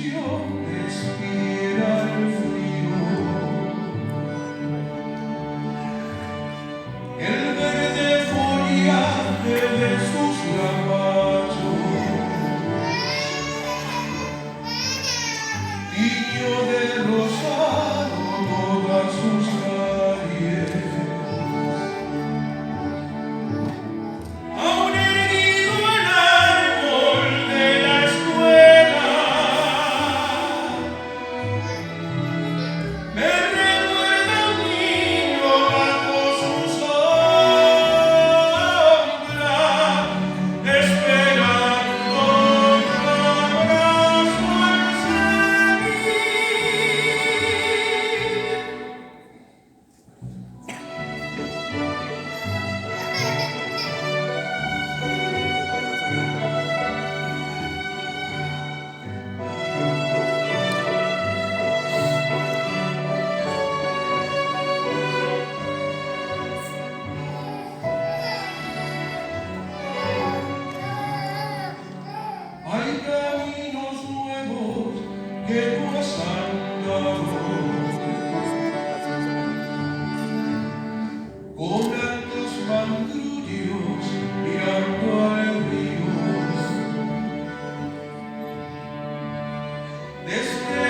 ilusión respira el frío. El verde follaje de sus caballos, niño de rosado todas sus calles. Aún erguido el árbol de la escuela, me recuerda un niño bajo su sombra, esperando un abrazo al salir. Hay caminos nuevos que tú has andado, con altos bandullos mirando al río. Desde